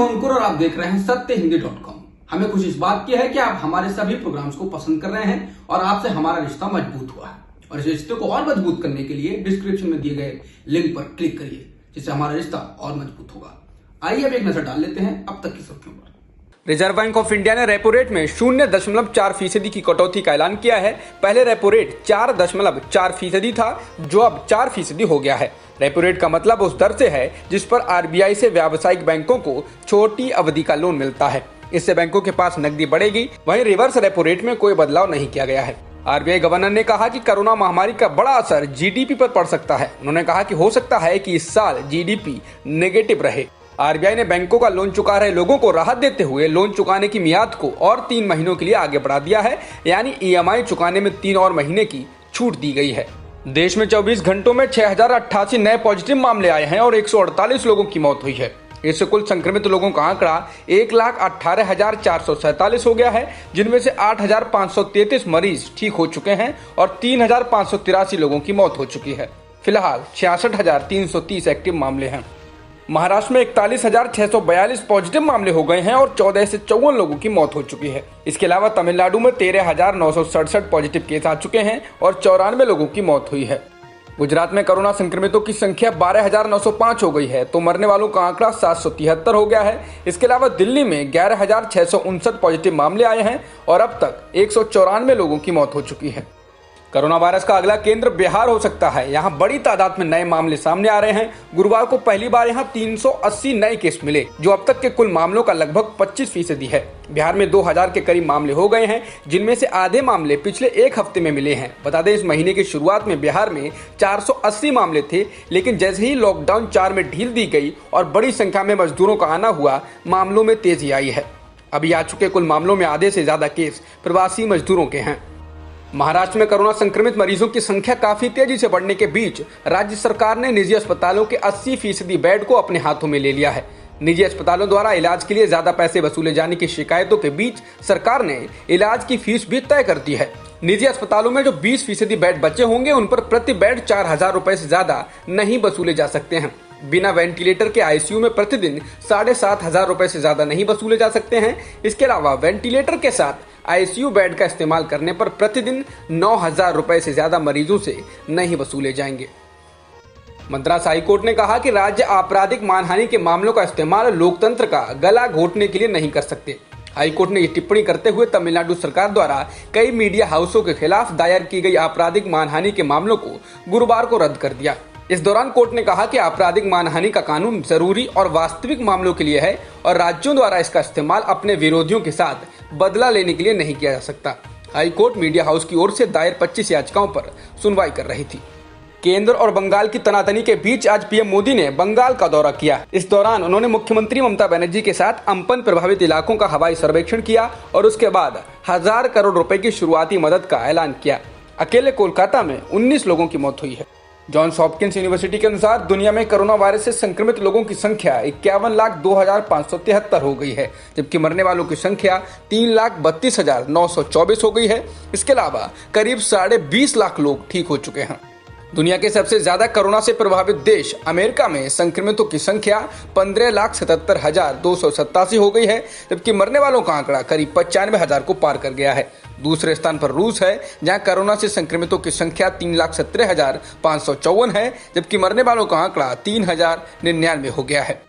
हूं अंकुर और आप देख रहे हैं सत्यहिंदी.com। हमें खुशी इस बात की है कि आप हमारे सभी प्रोग्राम्स को पसंद कर रहे हैं और आपसे हमारा रिश्ता मजबूत हुआ है। और इस रिश्ते को और मजबूत करने के लिए डिस्क्रिप्शन में दिए गए लिंक पर क्लिक करिए, जिससे हमारा रिश्ता और मजबूत होगा। आइए अब एक नजर डाल लेते हैं अब तक की सुर्खियों पर। रिजर्व बैंक ऑफ इंडिया ने रेपो रेट में 0.4% की कटौती का ऐलान किया है। पहले रेपो रेट 4.4% था, जो अब 4% हो गया है। रेपो रेट का मतलब उस दर से है जिस पर आरबीआई से व्यावसायिक बैंकों को छोटी अवधि का लोन मिलता है। इससे बैंकों के पास नकदी बढ़ेगी। वहीं रिवर्स रेपो रेट में कोई बदलाव नहीं किया गया है। आरबीआई गवर्नर ने कहा कि कोरोना महामारी का बड़ा असर जीडीपी पर पड़ सकता है। उन्होंने कहा कि हो सकता है कि इस साल जीडीपी नेगेटिव रहे। आरबीआई ने बैंकों का लोन चुका रहे लोगों को राहत देते हुए लोन चुकाने की मियाद को और 3 महीनों के लिए आगे बढ़ा दिया है, यानी ईएमआई चुकाने में 3 और महीने की छूट दी गई है। देश में 24 घंटों में 6088 नए पॉजिटिव मामले आए हैं और 148 लोगों की मौत हुई है। इससे कुल संक्रमित लोगों का आंकड़ा 1,18,447 हो गया है, जिनमें से 8,533 मरीज ठीक हो चुके हैं और 3,583 लोगों की मौत हो चुकी है। फिलहाल 66,330 एक्टिव मामले हैं। महाराष्ट्र में 41,642 पॉजिटिव मामले हो गए हैं और 14 से 54 लोगों की मौत हो चुकी है। इसके अलावा तमिलनाडु में 13,967 पॉजिटिव केस आ चुके हैं और 94 लोगों की मौत हुई है। गुजरात में कोरोना संक्रमितों की संख्या 12,905 हो गई है, तो मरने वालों का आंकड़ा 773 हो गया है। इसके अलावा दिल्ली में 11,659 पॉजिटिव मामले आए हैं और अब तक 194 लोगों की मौत हो चुकी है। कोरोना वायरस का अगला केंद्र बिहार हो सकता है। यहाँ बड़ी तादाद में नए मामले सामने आ रहे हैं। गुरुवार को पहली बार यहाँ 380 नए केस मिले, जो अब तक के कुल मामलों का लगभग 25% है। बिहार में 2000 के करीब मामले हो गए हैं, जिनमें से आधे मामले पिछले एक हफ्ते में मिले हैं। बता दें, इस महीने की शुरुआत में बिहार में 480 मामले थे, लेकिन जैसे ही लॉकडाउन 4 में ढील दी गई और बड़ी संख्या में मजदूरों का आना हुआ, मामलों में तेजी आई है। अभी आ चुके कुल मामलों में आधे से ज्यादा केस प्रवासी मजदूरों के हैं। महाराष्ट्र में कोरोना संक्रमित मरीजों की संख्या काफी तेजी से बढ़ने के बीच राज्य सरकार ने निजी अस्पतालों के 80% बेड को अपने हाथों में ले लिया है। निजी अस्पतालों द्वारा इलाज के लिए ज्यादा पैसे वसूले जाने की शिकायतों के बीच सरकार ने इलाज की फीस भी तय कर दी है। निजी अस्पतालों में जो 20% बेड बचे होंगे, उन पर प्रति बेड 4,000 रुपए से ज्यादा नहीं वसूले जा सकते हैं। बिना वेंटिलेटर के आईसीयू में प्रतिदिन 7,500 रुपए से ज्यादा नहीं वसूले जा सकते हैं। इसके अलावा वेंटिलेटर के साथ आईसीयू बेड का इस्तेमाल करने पर प्रतिदिन 9,000 रुपए से ज्यादा मरीजों से नहीं वसूले जाएंगे। मद्रास हाईकोर्ट ने कहा कि राज्य आपराधिक मानहानि के मामलों का इस्तेमाल लोकतंत्र का गला घोटने के लिए नहीं कर सकते। हाईकोर्ट ने ये टिप्पणी करते हुए तमिलनाडु सरकार द्वारा कई मीडिया हाउसों के खिलाफ दायर की गई आपराधिक मानहानि के मामलों को गुरुवार को रद्द कर दिया। इस दौरान कोर्ट ने कहा कि आपराधिक मानहानि का कानून जरूरी और वास्तविक मामलों के लिए है और राज्यों द्वारा इसका इस्तेमाल अपने विरोधियों के साथ बदला लेने के लिए नहीं किया जा सकता। हाईकोर्ट मीडिया हाउस की ओर से दायर 25 याचिकाओं पर सुनवाई कर रही थी। केंद्र और बंगाल की तनातनी के बीच आज पीएम मोदी ने बंगाल का दौरा किया। इस दौरान उन्होंने मुख्यमंत्री ममता बनर्जी के साथ अम्पन प्रभावित इलाकों का हवाई सर्वेक्षण किया और उसके बाद 1,000 करोड़ रुपए की शुरुआती मदद का ऐलान किया। अकेले कोलकाता में 19 लोगों की मौत हुई है। जॉन्स हॉपकिंस यूनिवर्सिटी के अनुसार दुनिया में कोरोना वायरस से संक्रमित लोगों की संख्या 51,02,573 हो गई है, जबकि मरने वालों की संख्या 3,32,924 हो गई है। इसके अलावा करीब 20.5 लाख लोग ठीक हो चुके हैं। दुनिया के सबसे ज्यादा कोरोना से प्रभावित देश अमेरिका में संक्रमितों की संख्या 15,77,287 हो गई है, जबकि मरने वालों का आंकड़ा करीब 95,000 को पार कर गया है। दूसरे स्थान पर रूस है, जहां कोरोना से संक्रमितों की संख्या 3,17,554 है, जबकि मरने वालों का आंकड़ा 3,099 हो गया है।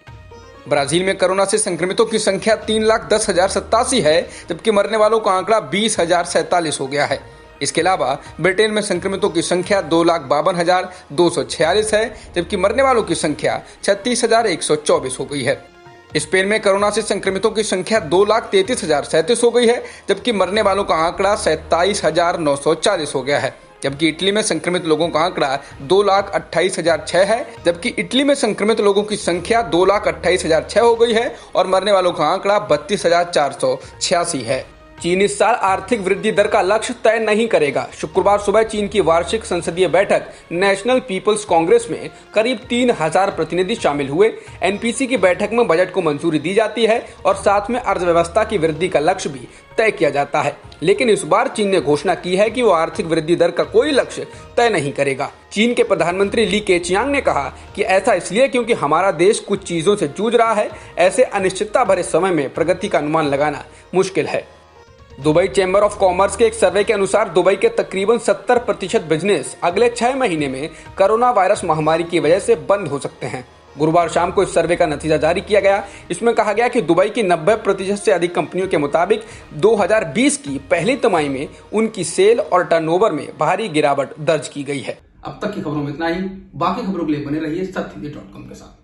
ब्राजील में कोरोना से संक्रमितों की संख्या 3,10,087 है, जबकि मरने वालों का आंकड़ा 20,047 हो गया है। इसके अलावा ब्रिटेन में संक्रमितों की संख्या 2,52,246 है, जबकि मरने वालों की संख्या 36,124 हो गई है। स्पेन में कोरोना से संक्रमितों की संख्या 2,33,037 हो गई है, जबकि मरने वालों का आंकड़ा 27,940 हो गया है। जबकि इटली में संक्रमित लोगों का आंकड़ा 2,28,006 है, जबकि इटली में संक्रमित लोगों की संख्या 2,28,006 हो गई है और मरने वालों का आंकड़ा 32,486 है। चीन इस साल आर्थिक वृद्धि दर का लक्ष्य तय नहीं करेगा। शुक्रवार सुबह चीन की वार्षिक संसदीय बैठक नेशनल पीपल्स कांग्रेस में करीब 3000 प्रतिनिधि शामिल हुए। एनपीसी की बैठक में बजट को मंजूरी दी जाती है और साथ में अर्थव्यवस्था की वृद्धि का लक्ष्य भी तय किया जाता है। लेकिन इस बार चीन ने घोषणा की है कि वो आर्थिक वृद्धि दर का कोई लक्ष्य तय नहीं करेगा। चीन के प्रधानमंत्री ली केचियांग ने कहा कि ऐसा इसलिए क्योंकि हमारा देश कुछ चीजों से जूझ रहा है। ऐसे अनिश्चितता भरे समय में प्रगति का अनुमान लगाना मुश्किल है। दुबई चैम्बर ऑफ कॉमर्स के एक सर्वे के अनुसार दुबई के तकरीबन 70% बिजनेस अगले 6 महीने में कोरोना वायरस महामारी की वजह से बंद हो सकते हैं। गुरुवार शाम को इस सर्वे का नतीजा जारी किया गया। इसमें कहा गया कि दुबई की 90% से अधिक कंपनियों के मुताबिक 2020 की पहली तिमाही में उनकी सेल और टर्नओवर में भारी गिरावट दर्ज की गई है। अब तक की खबरों में इतना ही। बाकी खबरों के लिए बने रहिए सत्य के साथ।